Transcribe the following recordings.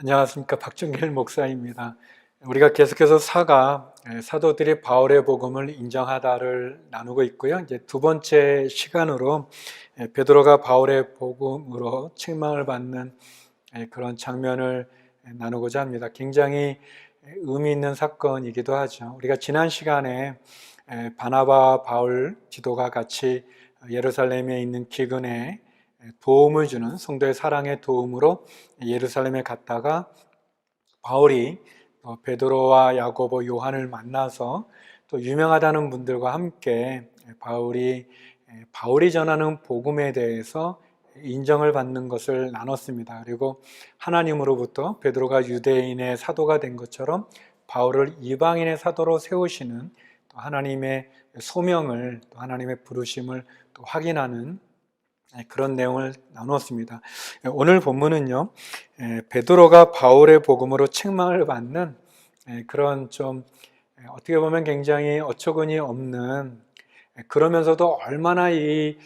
안녕하십니까. 박준길 목사입니다. 우리가 계속해서 사도들이 바울의 복음을 인정하다를 나누고 있고요. 이제 두 번째 시간으로 베드로가 바울의 복음으로 책망을 받는 그런 장면을 나누고자 합니다. 굉장히 의미 있는 사건이기도 하죠. 우리가 지난 시간에 바나바, 바울 지도가 같이 예루살렘에 있는 기근에 도움을 주는 성도의 사랑의 도움으로 예루살렘에 갔다가 바울이 베드로와 야고보, 요한을 만나서 또 유명하다는 분들과 함께 바울이 전하는 복음에 대해서 인정을 받는 것을 나눴습니다. 그리고 하나님으로부터 베드로가 유대인의 사도가 된 것처럼 바울을 이방인의 사도로 세우시는 또 하나님의 소명을, 또 하나님의 부르심을 또 확인하는 그런 내용을 나누었습니다. 오늘 본문은요, 베드로가 바울의 복음으로 책망을 받는 그런 좀 어떻게 보면 굉장히 어처구니 없는, 그러면서도 얼마나 이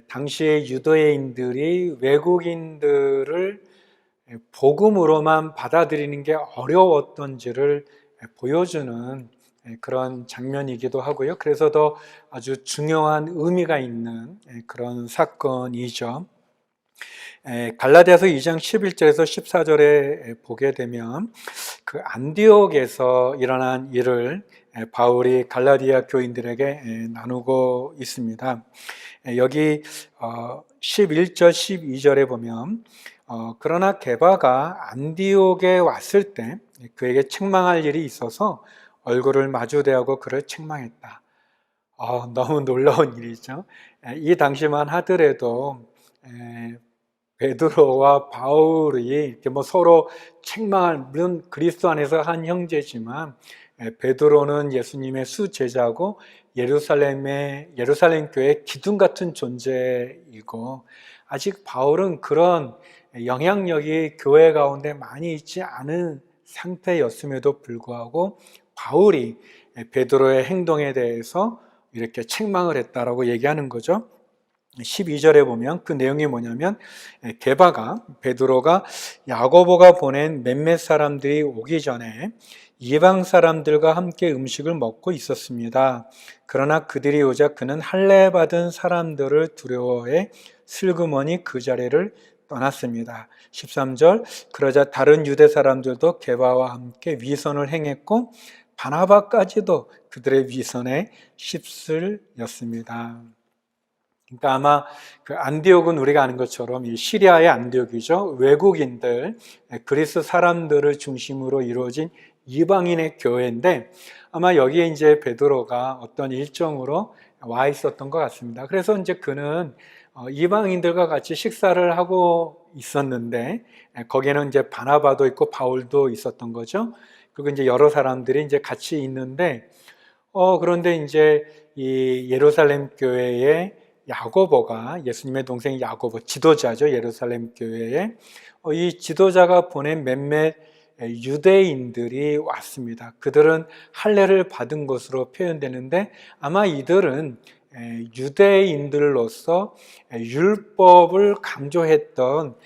당시의 유대인들이 외국인들을 복음으로만 받아들이는 게 어려웠던지를 보여주는 그런 장면이기도 하고요. 그래서 더 아주 중요한 의미가 있는 그런 사건이죠. 갈라디아서 2장 11절에서 14절에 보게 되면 그 안디옥에서 일어난 일을 바울이 갈라디아 교인들에게 나누고 있습니다. 여기 11절 12절에 보면 그러나 게바가 안디옥에 왔을 때 그에게 책망할 일이 있어서 얼굴을 마주대하고 그를 책망했다. 너무 놀라운 일이죠. 이 당시만 하더라도 베드로와 바울이 이렇게 서로 책망할, 물론 그리스도 안에서 한 형제지만 베드로는 예수님의 수제자고 예루살렘 교회의 기둥 같은 존재이고, 아직 바울은 그런 영향력이 교회 가운데 많이 있지 않은 상태였음에도 불구하고 바울이 베드로의 행동에 대해서 이렇게 책망을 했다라고 얘기하는 거죠. 12절에 보면 그 내용이 뭐냐면, 베드로가 야고보가 보낸 몇몇 사람들이 오기 전에 이방 사람들과 함께 음식을 먹고 있었습니다. 그러나 그들이 오자 그는 할례 받은 사람들을 두려워해 슬그머니 그 자리를 떠났습니다. 13절, 그러자 다른 유대 사람들도 게바와 함께 위선을 행했고 바나바까지도 그들의 위선에 휩쓸렸습니다. 그러니까 아마 그 안디옥은 우리가 아는 것처럼 이 시리아의 안디옥이죠. 외국인들, 그리스 사람들을 중심으로 이루어진 이방인의 교회인데, 아마 여기에 이제 베드로가 어떤 일정으로 와 있었던 것 같습니다. 그래서 이제 그는 이방인들과 같이 식사를 하고 있었는데, 거기에는 이제 바나바도 있고 바울도 있었던 거죠. 그리고 이제 여러 사람들이 이제 같이 있는데, 그런데 이제 이 예루살렘 교회의 야고보가, 예수님의 동생 야고보, 지도자죠. 예루살렘 교회에 이 지도자가 보낸 몇몇 유대인들이 왔습니다. 그들은 할례를 받은 것으로 표현되는데, 아마 이들은 유대인들로서 율법을 강조했던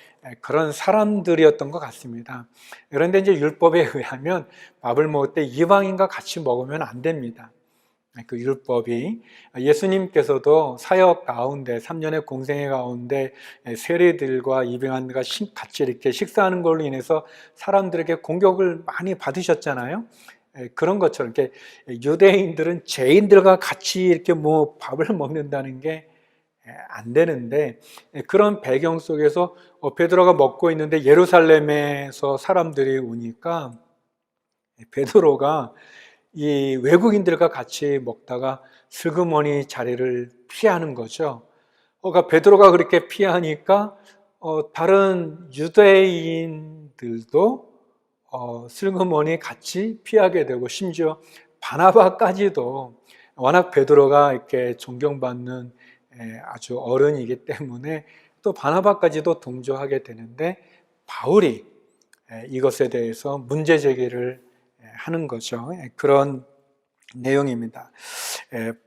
그런 사람들이었던 것 같습니다. 그런데 이제 율법에 의하면 밥을 먹을 때 이방인과 같이 먹으면 안 됩니다. 그 율법이, 예수님께서도 사역 가운데 3년의 공생애 가운데 세리들과 이방인들과 같이 이렇게 식사하는 걸로 인해서 사람들에게 공격을 많이 받으셨잖아요. 그런 것처럼 이렇게 유대인들은 죄인들과 같이 이렇게 밥을 먹는다는 게 안 되는데, 그런 배경 속에서 베드로가 먹고 있는데 예루살렘에서 사람들이 오니까 베드로가 이 외국인들과 같이 먹다가 슬그머니 자리를 피하는 거죠. 그러니까 베드로가 그렇게 피하니까 다른 유대인들도 슬그머니 같이 피하게 되고, 심지어 바나바까지도, 워낙 베드로가 이렇게 존경받는 아주 어른이기 때문에 또 바나바까지도 동조하게 되는데, 바울이 이것에 대해서 문제 제기를 하는 거죠. 그런 내용입니다.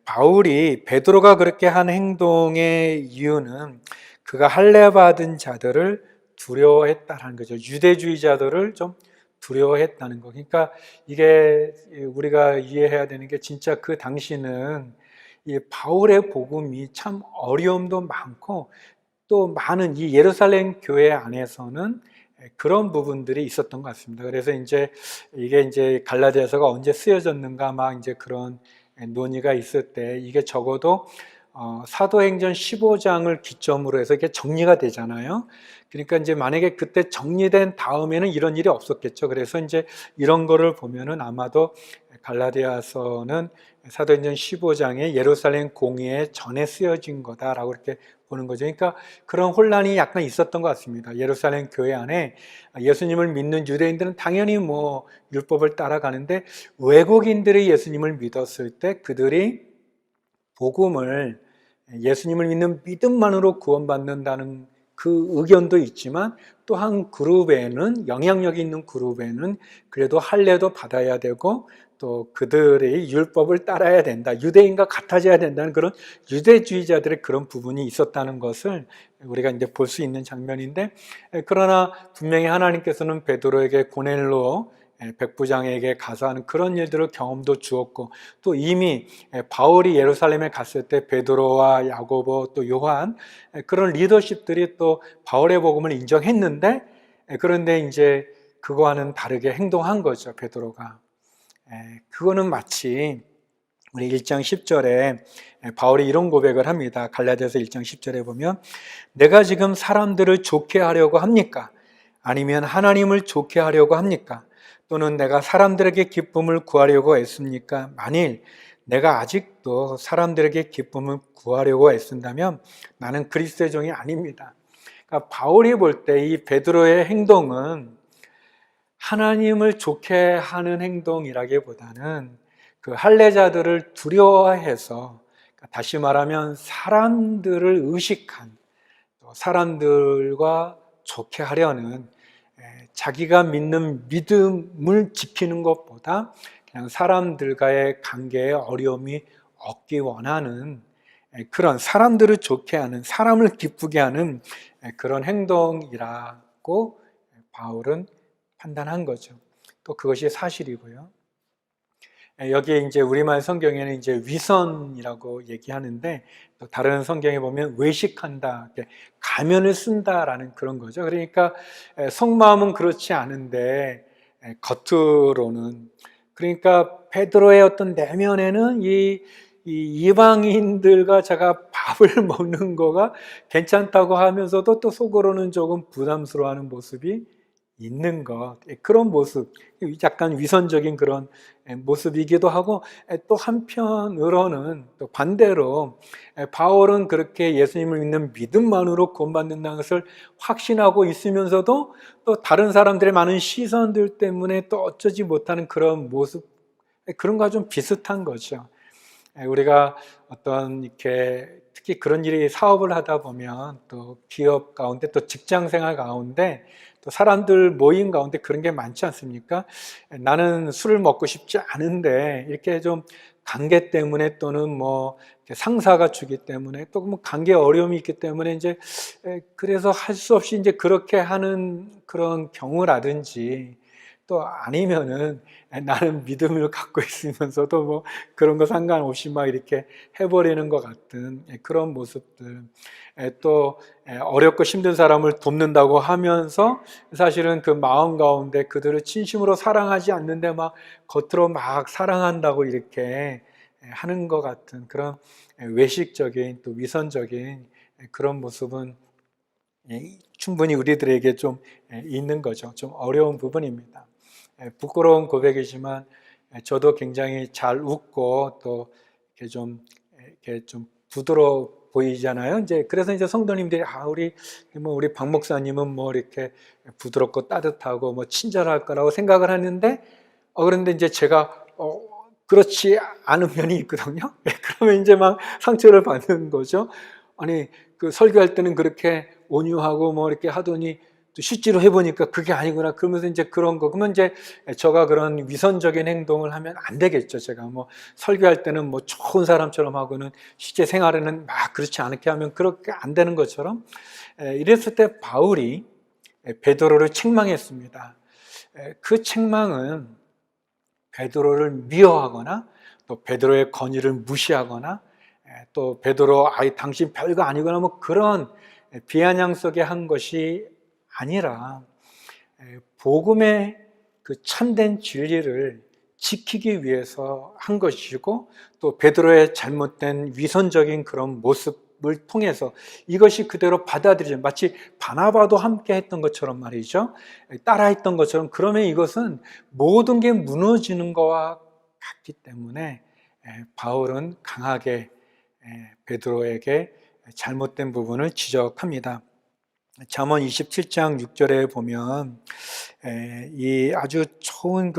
바울이 베드로가 그렇게 한 행동의 이유는 그가 할례 받은 자들을 두려워했다는 거죠. 유대주의자들을 좀 두려워했다는 거. 그러니까 이게 우리가 이해해야 되는 게 진짜 그 당시는 이 바울의 복음이 참 어려움도 많고 또 많은 이 예루살렘 교회 안에서는 그런 부분들이 있었던 것 같습니다. 그래서 이게 갈라디아서가 언제 쓰여졌는가 막 그런 논의가 있을 때 이게 적어도 사도행전 15장을 기점으로 해서 이게 정리가 되잖아요. 그러니까 만약에 그때 정리된 다음에는 이런 일이 없었겠죠. 그래서 이런 거를 보면은 아마도 갈라디아서는 사도행전 15장에 예루살렘 공의회 전에 쓰여진 거다라고 이렇게 보는 거죠. 그러니까 그런 혼란이 약간 있었던 것 같습니다. 예루살렘 교회 안에 예수님을 믿는 유대인들은 당연히 율법을 따라가는데 외국인들이 예수님을 믿었을 때 그들이 복음을 예수님을 믿는 믿음만으로 구원받는다는 그 의견도 있지만 또 한 그룹에는 영향력이 있는 그룹에는 그래도 할례도 받아야 되고 또 그들의 율법을 따라야 된다. 유대인과 같아져야 된다는 그런 유대주의자들의 그런 부분이 있었다는 것을 우리가 볼 수 있는 장면인데 그러나 분명히 하나님께서는 베드로에게 고넬로 백부장에게 가서 하는 그런 일들을 경험도 주었고 또 이미 바울이 예루살렘에 갔을 때 베드로와 야고보 또 요한 그런 리더십들이 또 바울의 복음을 인정했는데 그런데 그거와는 다르게 행동한 거죠. 베드로가. 그거는 마치 우리 1장 10절에 바울이 이런 고백을 합니다. 갈라디아서 1장 10절에 보면 내가 지금 사람들을 좋게 하려고 합니까? 아니면 하나님을 좋게 하려고 합니까? 또는 내가 사람들에게 기쁨을 구하려고 애씁니까? 만일 내가 아직도 사람들에게 기쁨을 구하려고 애쓴다면 나는 그리스도의 종이 아닙니다. 그러니까 바울이 볼 때 이 베드로의 행동은 하나님을 좋게 하는 행동이라기보다는 그 할례자들을 두려워해서 다시 말하면 사람들을 의식한 사람들과 좋게 하려는 자기가 믿는 믿음을 지키는 것보다 그냥 사람들과의 관계에 어려움이 없기 원하는 그런 사람들을 좋게 하는 사람을 기쁘게 하는 그런 행동이라고 바울은 판단한 거죠. 또 그것이 사실이고요. 여기에 우리말 성경에는 위선이라고 얘기하는데 또 다른 성경에 보면 외식한다, 가면을 쓴다라는 그런 거죠. 그러니까 속마음은 그렇지 않은데 겉으로는 그러니까 베드로의 어떤 내면에는 이 이방인들과 제가 밥을 먹는 거가 괜찮다고 하면서도 또 속으로는 조금 부담스러워하는 모습이 있는 것, 그런 모습, 약간 위선적인 그런 모습이기도 하고 또 한편으로는 또 반대로 바울은 그렇게 예수님을 믿는 믿음만으로 구원받는다는 것을 확신하고 있으면서도 또 다른 사람들의 많은 시선들 때문에 또 어쩌지 못하는 그런 모습, 그런 거와 좀 비슷한 거죠. 우리가 어떤 특히 그런 일이 사업을 하다 보면 또 기업 가운데 또 직장 생활 가운데 또 사람들 모임 가운데 그런 게 많지 않습니까? 나는 술을 먹고 싶지 않은데 이렇게 좀 관계 때문에 또는 상사가 주기 때문에 또 관계 어려움이 있기 때문에 그래서 할 수 없이 그렇게 하는 그런 경우라든지 또 아니면은 나는 믿음을 갖고 있으면서도 그런 거 상관없이 이렇게 해버리는 것 같은 그런 모습들, 또 어렵고 힘든 사람을 돕는다고 하면서 사실은 그 마음 가운데 그들을 진심으로 사랑하지 않는데 겉으로 사랑한다고 이렇게 하는 것 같은 그런 외식적인 또 위선적인 그런 모습은 충분히 우리들에게 좀 있는 거죠. 좀 어려운 부분입니다. 부끄러운 고백이지만 저도 굉장히 잘 웃고 또 이렇게 좀 부드러워 보이잖아요. 그래서 성도님들이 우리 박 목사님은 이렇게 부드럽고 따뜻하고 친절할 거라고 생각을 하는데 그런데 제가 그렇지 않은 면이 있거든요. 그러면 막 상처를 받는 거죠. 아니 그 설교할 때는 그렇게 온유하고 이렇게 하더니 또 실제로 해보니까 그게 아니구나. 그러면서 그런 거. 그러면 제가 그런 위선적인 행동을 하면 안 되겠죠. 제가 설교할 때는 좋은 사람처럼 하고는 실제 생활에는 그렇지 않게 하면 그렇게 안 되는 것처럼 이랬을 때 바울이 베드로를 책망했습니다. 그 책망은 베드로를 미워하거나 또 베드로의 건의를 무시하거나 또 베드로 당신 별거 아니거나 뭐 그런 비아냥 속에 한 것이 아니라 복음의 그 참된 진리를 지키기 위해서 한 것이고 또 베드로의 잘못된 위선적인 그런 모습을 통해서 이것이 그대로 받아들이죠. 마치 바나바도 함께 했던 것처럼 말이죠. 따라했던 것처럼. 그러면 이것은 모든 게 무너지는 것과 같기 때문에 바울은 강하게 베드로에게 잘못된 부분을 지적합니다. 잠언 27장 6절에 보면 이 아주 좋은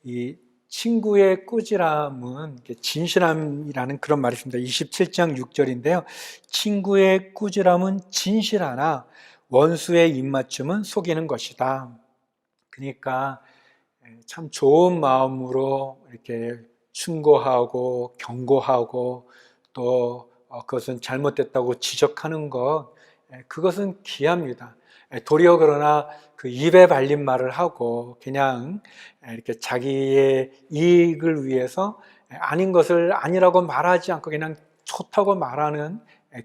이 친구의 꾸지람은 진실함이라는 그런 말이 있습니다. 27장 6절인데요. 친구의 꾸지람은 진실하나 원수의 입맞춤은 속이는 것이다. 그러니까 참 좋은 마음으로 이렇게 충고하고 경고하고 또 그것은 잘못됐다고 지적하는 것, 그것은 귀합니다. 도리어 그러나 그 입에 발린 말을 하고 그냥 이렇게 자기의 이익을 위해서 아닌 것을 아니라고 말하지 않고 그냥 좋다고 말하는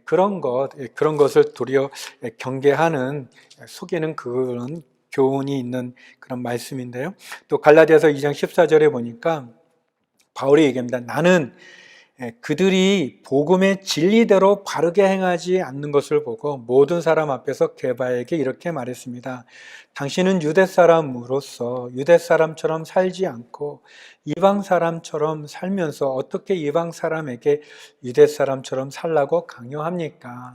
그런 것을 도리어 경계하는, 속이는 그런 교훈이 있는 그런 말씀인데요. 또 갈라디아서 2장 14절에 보니까 바울이 얘기합니다. 나는 그들이 복음의 진리대로 바르게 행하지 않는 것을 보고 모든 사람 앞에서 게바에게 이렇게 말했습니다. 당신은 유대 사람으로서 유대 사람처럼 살지 않고 이방 사람처럼 살면서 어떻게 이방 사람에게 유대 사람처럼 살라고 강요합니까?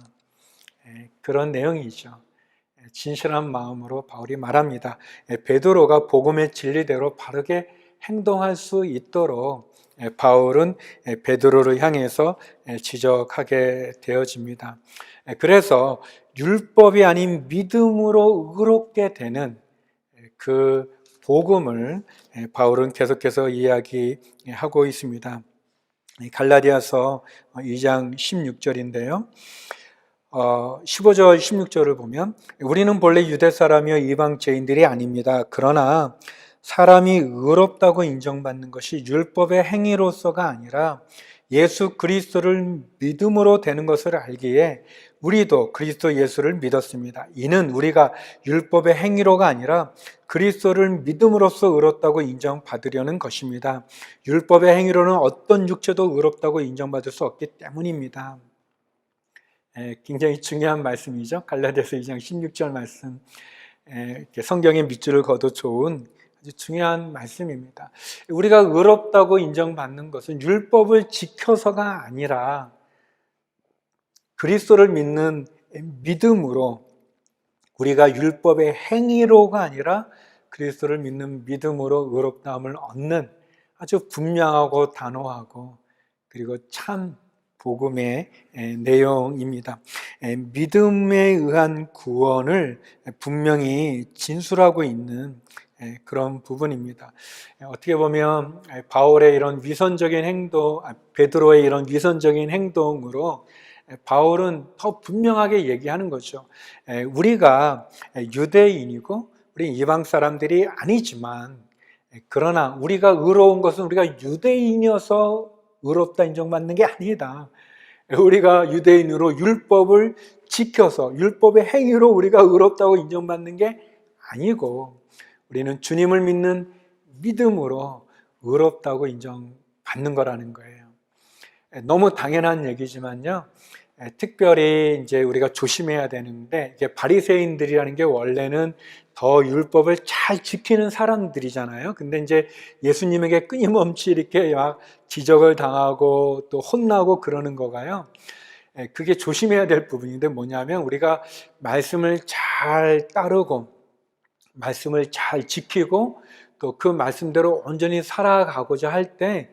그런 내용이죠. 진실한 마음으로 바울이 말합니다. 베드로가 복음의 진리대로 바르게 행동할 수 있도록 바울은 베드로를 향해서 지적하게 되어집니다. 그래서 율법이 아닌 믿음으로 의롭게 되는 그 복음을 바울은 계속해서 이야기하고 있습니다. 갈라디아서 2장 16절인데요. 15절, 16절을 보면 우리는 본래 유대 사람이요 이방 죄인들이 아닙니다. 그러나 사람이 의롭다고 인정받는 것이 율법의 행위로서가 아니라 예수 그리스도를 믿음으로 되는 것을 알기에 우리도 그리스도 예수를 믿었습니다. 이는 우리가 율법의 행위로가 아니라 그리스도를 믿음으로써 의롭다고 인정받으려는 것입니다. 율법의 행위로는 어떤 육체도 의롭다고 인정받을 수 없기 때문입니다. 굉장히 중요한 말씀이죠. 갈라디아서 2장 16절 말씀, 성경의 밑줄을 그어도 좋은 아주 중요한 말씀입니다. 우리가 의롭다고 인정받는 것은 율법을 지켜서가 아니라 그리스도를 믿는 믿음으로, 우리가 율법의 행위로가 아니라 그리스도를 믿는 믿음으로 의롭다함을 얻는 아주 분명하고 단호하고 그리고 참 복음의 내용입니다. 믿음에 의한 구원을 분명히 진술하고 있는 그런 부분입니다. 어떻게 보면 바울의 이런 위선적인 행동, 베드로의 이런 위선적인 행동으로 바울은 더 분명하게 얘기하는 거죠. 우리가 유대인이고 우리 이방 사람들이 아니지만, 그러나 우리가 의로운 것은 우리가 유대인이어서 의롭다 인정받는 게 아니다. 우리가 유대인으로 율법을 지켜서 율법의 행위로 우리가 의롭다고 인정받는 게 아니고 우리는 주님을 믿는 믿음으로 의롭다고 인정받는 거라는 거예요. 너무 당연한 얘기지만요. 특별히 이제 우리가 조심해야 되는데, 이게 바리새인들이라는 게 원래는 더 율법을 잘 지키는 사람들이잖아요. 근데 이제 예수님에게 끊임없이 이렇게 막 지적을 당하고 또 혼나고 그러는 거가요. 그게 조심해야 될 부분인데 뭐냐면, 우리가 말씀을 잘 따르고 말씀을 잘 지키고 또 그 말씀대로 온전히 살아가고자 할 때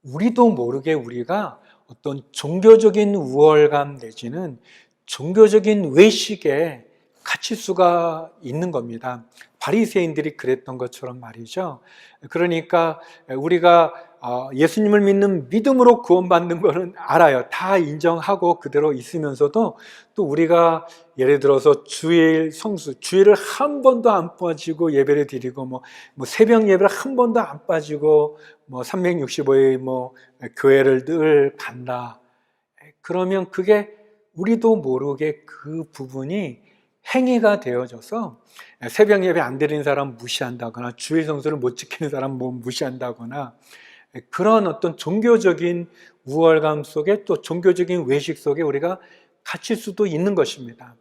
우리도 모르게 우리가 어떤 종교적인 우월감 내지는 종교적인 외식에 갇힐 수가 있는 겁니다. 바리새인들이 그랬던 것처럼 말이죠. 그러니까 우리가 예수님을 믿는 믿음으로 구원받는 것은 알아요. 다 인정하고 그대로 있으면서도 또 우리가 예를 들어서 주일 성수, 주일을 한 번도 안 빠지고 예배를 드리고 뭐 새벽 예배를 한 번도 안 빠지고 365일 교회를 늘 간다. 그러면 그게 우리도 모르게 그 부분이 행위가 되어져서 새벽 예배 안 드리는 사람 무시한다거나 주일 성수를 못 지키는 사람 무시한다거나 그런 어떤 종교적인 우월감 속에 또 종교적인 외식 속에 우리가 갇힐 수도 있는 것입니다.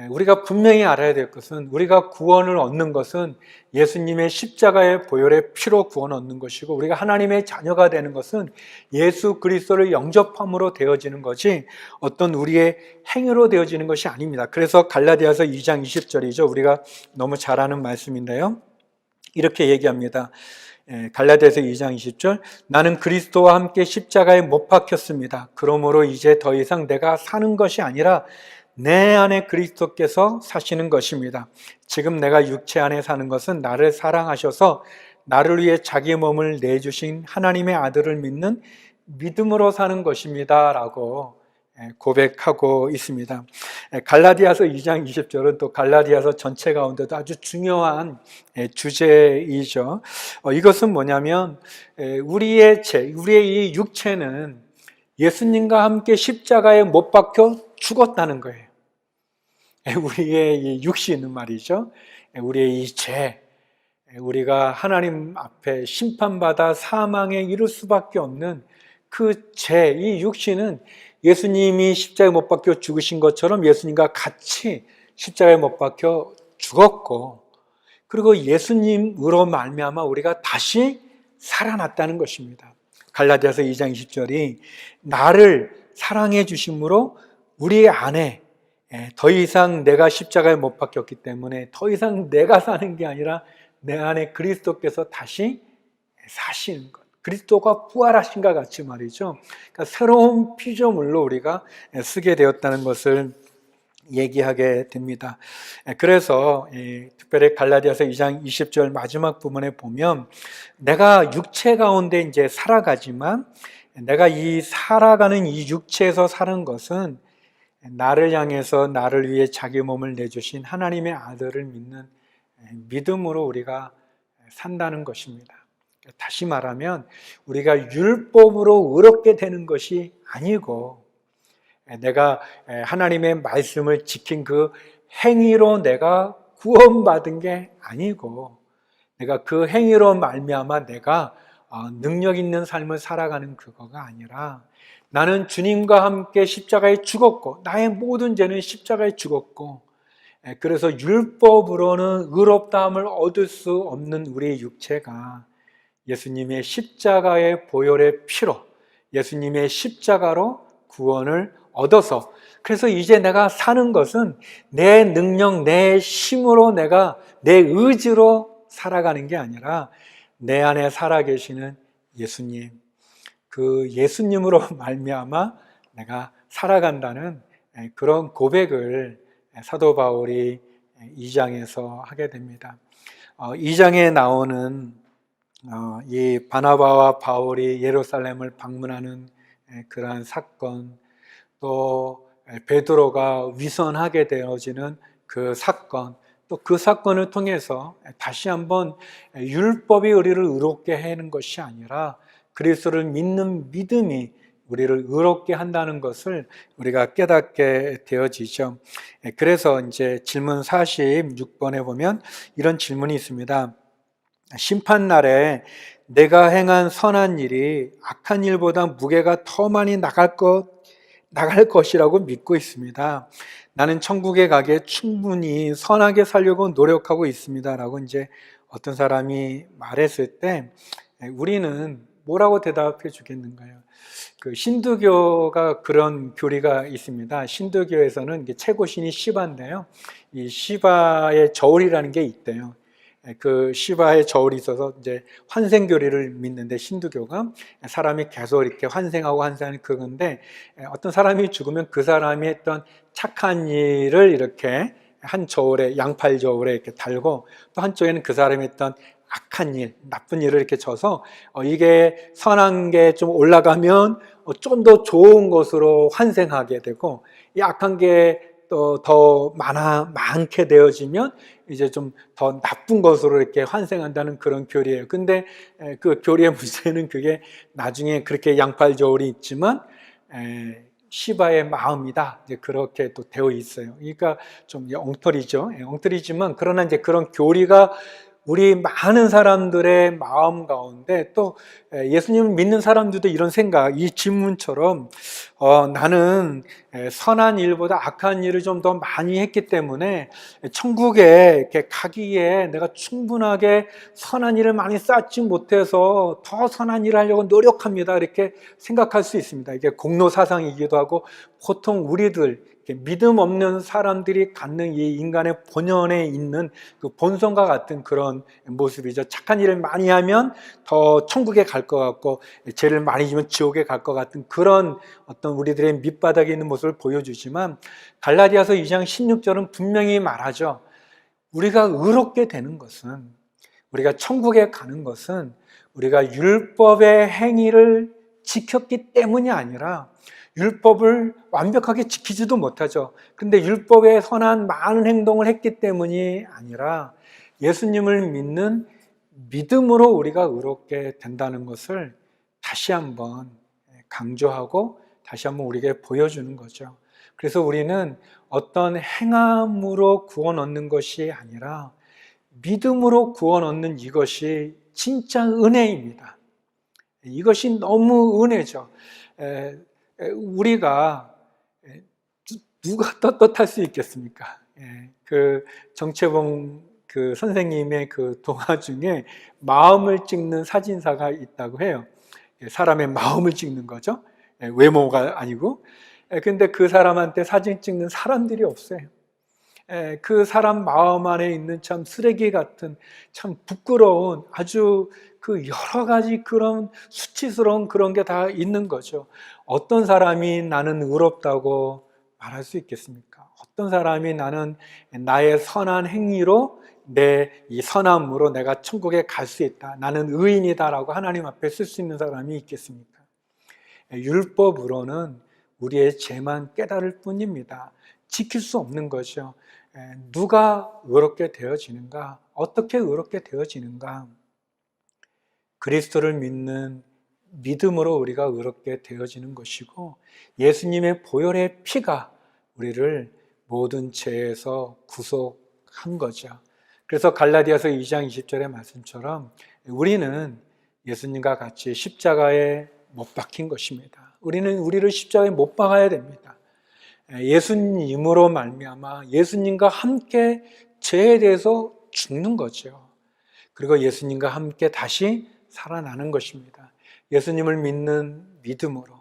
우리가 분명히 알아야 될 것은 우리가 구원을 얻는 것은 예수님의 십자가의 보혈의 피로 구원을 얻는 것이고 우리가 하나님의 자녀가 되는 것은 예수 그리스도를 영접함으로 되어지는 것이 어떤 우리의 행위로 되어지는 것이 아닙니다. 그래서 갈라디아서 2장 20절이죠. 우리가 너무 잘 아는 말씀인데요. 이렇게 얘기합니다. 갈라디아서 2장 20절 나는 그리스도와 함께 십자가에 못 박혔습니다. 그러므로 이제 더 이상 내가 사는 것이 아니라 내 안에 그리스도께서 사시는 것입니다. 지금 내가 육체 안에 사는 것은 나를 사랑하셔서 나를 위해 자기 몸을 내주신 하나님의 아들을 믿는 믿음으로 사는 것입니다 라고 고백하고 있습니다. 갈라디아서 2장 20절은 또 갈라디아서 전체 가운데도 아주 중요한 주제이죠. 이것은 뭐냐면 우리의 이 육체는 예수님과 함께 십자가에 못 박혀 죽었다는 거예요. 우리의 이 육신은 말이죠. 우리의 이 죄, 우리가 하나님 앞에 심판받아 사망에 이를 수밖에 없는 그 죄, 이 육신은 예수님이 십자가에 못 박혀 죽으신 것처럼 예수님과 같이 십자가에 못 박혀 죽었고 그리고 예수님으로 말미암아 우리가 다시 살아났다는 것입니다. 갈라디아서 2장 20절이 나를 사랑해 주심으로 우리 안에 더 이상 내가 십자가에 못 박혔기 때문에 더 이상 내가 사는 게 아니라 내 안에 그리스도께서 다시 사시는 것. 그리스도가 부활하신 것 같이 말이죠. 그러니까 새로운 피조물로 우리가 쓰게 되었다는 것을 얘기하게 됩니다. 그래서 특별히 갈라디아서 2장 20절 마지막 부분에 보면 내가 육체 가운데 이제 살아가지만 내가 이 살아가는 이 육체에서 사는 것은 나를 향해서 나를 위해 자기 몸을 내주신 하나님의 아들을 믿는 믿음으로 우리가 산다는 것입니다. 다시 말하면 우리가 율법으로 의롭게 되는 것이 아니고 내가 하나님의 말씀을 지킨 그 행위로 내가 구원받은 게 아니고 내가 그 행위로 말미암아 내가 능력 있는 삶을 살아가는 그거가 아니라 나는 주님과 함께 십자가에 죽었고 나의 모든 죄는 십자가에 죽었고 그래서 율법으로는 의롭다함을 얻을 수 없는 우리의 육체가 예수님의 십자가의 보혈의 피로 예수님의 십자가로 구원을 얻어서 그래서 이제 내가 사는 것은 내 능력, 내 힘으로 내가 내 의지로 살아가는 게 아니라 내 안에 살아계시는 예수님 그 예수님으로 말미암아 내가 살아간다는 그런 고백을 사도 바울이 2장에서 하게 됩니다. 2장에 나오는 이 바나바와 바울이 예루살렘을 방문하는 그러한 사건 또 베드로가 위선하게 되어지는 그 사건 또 그 사건을 통해서 다시 한번 율법이 우리를 의롭게 하는 것이 아니라 그리스도를 믿는 믿음이 우리를 의롭게 한다는 것을 우리가 깨닫게 되어지죠. 그래서 이제 질문 46번에 보면 이런 질문이 있습니다. 심판날에 내가 행한 선한 일이 악한 일보다 무게가 더 많이 나갈 것이라고 믿고 있습니다. 나는 천국에 가기에 충분히 선하게 살려고 노력하고 있습니다. 라고 이제 어떤 사람이 말했을 때 우리는 뭐라고 대답해 주겠는가요? 그 신두교가 그런 교리가 있습니다. 신두교에서는 최고 신이 시바인데요. 이 시바의 저울이라는 게 있대요. 그 시바의 저울이 있어서 이제 환생교리를 믿는데 신두교가 사람이 계속 이렇게 환생하는 그건데 어떤 사람이 죽으면 그 사람이 했던 착한 일을 이렇게 한 저울에 양팔 저울에 이렇게 달고 또 한쪽에는 그 사람이 했던 악한 일, 나쁜 일을 이렇게 져서 이게 선한 게 좀 올라가면 좀 더 좋은 것으로 환생하게 되고, 이 악한 게 또 더 많게 되어지면 이제 좀 더 나쁜 것으로 이렇게 환생한다는 그런 교리예요. 근데 그 교리의 문제는 그게 나중에 그렇게 양팔저울이 있지만 시바의 마음이다, 이제 그렇게 또 되어 있어요. 그러니까 좀 엉터리죠. 엉터리지만 그러나 이제 그런 교리가 우리 많은 사람들의 마음 가운데, 또 예수님을 믿는 사람들도 이런 생각, 이 질문처럼 나는 선한 일보다 악한 일을 좀 더 많이 했기 때문에 천국에 이렇게 가기에 내가 충분하게 선한 일을 많이 쌓지 못해서 더 선한 일을 하려고 노력합니다, 이렇게 생각할 수 있습니다. 이게 공로사상이기도 하고, 보통 우리들 믿음 없는 사람들이 갖는 이 인간의 본연에 있는 그 본성과 같은 그런 모습이죠. 착한 일을 많이 하면 더 천국에 갈 것 같고, 죄를 많이 지면 지옥에 갈 것 같은 그런 어떤 우리들의 밑바닥에 있는 모습을 보여주지만, 갈라디아서 2장 16절은 분명히 말하죠. 우리가 의롭게 되는 것은, 우리가 천국에 가는 것은 우리가 율법의 행위를 지켰기 때문이 아니라, 율법을 완벽하게 지키지도 못하죠. 근데 율법에 선한 많은 행동을 했기 때문이 아니라 예수님을 믿는 믿음으로 우리가 의롭게 된다는 것을 다시 한번 강조하고 다시 한번 우리에게 보여주는 거죠. 그래서 우리는 어떤 행함으로 구원 얻는 것이 아니라 믿음으로 구원 얻는 이것이 진짜 은혜입니다. 이것이 너무 은혜죠. 우리가 누가 떳떳할 수 있겠습니까? 그 정채봉 그 선생님의 그 동화 중에 마음을 찍는 사진사가 있다고 해요. 사람의 마음을 찍는 거죠. 외모가 아니고. 근데 그 사람한테 사진 찍는 사람들이 없어요. 그 사람 마음 안에 있는 참 쓰레기 같은, 참 부끄러운, 아주 그 여러 가지 그런 수치스러운 그런 게 다 있는 거죠. 어떤 사람이 나는 의롭다고 말할 수 있겠습니까? 어떤 사람이 나는 나의 선한 행위로, 내 이 선함으로 내가 천국에 갈 수 있다, 나는 의인이다라고 하나님 앞에 쓸 수 있는 사람이 있겠습니까? 율법으로는 우리의 죄만 깨달을 뿐입니다. 지킬 수 없는 거죠. 누가 의롭게 되어지는가? 어떻게 의롭게 되어지는가? 그리스도를 믿는 믿음으로 우리가 의롭게 되어지는 것이고, 예수님의 보혈의 피가 우리를 모든 죄에서 구속한 거죠. 그래서 갈라디아서 2장 20절의 말씀처럼 우리는 예수님과 같이 십자가에 못 박힌 것입니다. 우리는 우리를 십자가에 못 박아야 됩니다. 예수님으로 말미암아 예수님과 함께 죄에 대해서 죽는 거죠. 그리고 예수님과 함께 다시 살아나는 것입니다. 예수님을 믿는 믿음으로,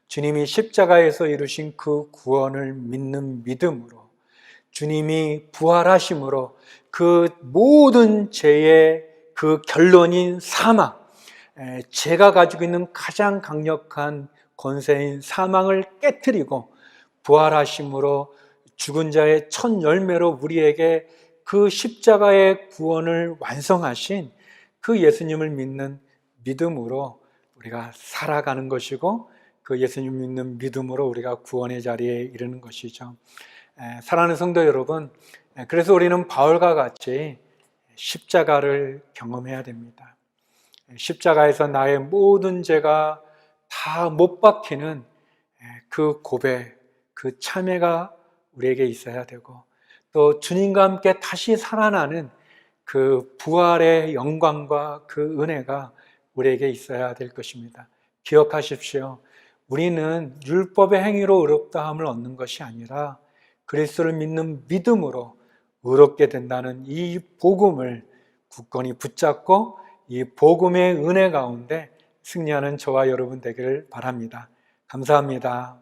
주님이 십자가에서 이루신 그 구원을 믿는 믿음으로, 주님이 부활하심으로 그 모든 죄의 그 결론인 사망, 죄가 가지고 있는 가장 강력한 권세인 사망을 깨트리고 부활하심으로 죽은 자의 첫 열매로 우리에게 그 십자가의 구원을 완성하신 그 예수님을 믿는 믿음으로 우리가 살아가는 것이고, 그 예수님 믿는 믿음으로 우리가 구원의 자리에 이르는 것이죠. 사랑하는 성도 여러분, 그래서 우리는 바울과 같이 십자가를 경험해야 됩니다. 십자가에서 나의 모든 죄가 다 못 박히는 그 고백, 그 참회가 우리에게 있어야 되고, 또 주님과 함께 다시 살아나는 그 부활의 영광과 그 은혜가 우리에게 있어야 될 것입니다. 기억하십시오. 우리는 율법의 행위로 의롭다함을 얻는 것이 아니라 그리스도를 믿는 믿음으로 의롭게 된다는 이 복음을 굳건히 붙잡고 이 복음의 은혜 가운데 승리하는 저와 여러분 되기를 바랍니다. 감사합니다.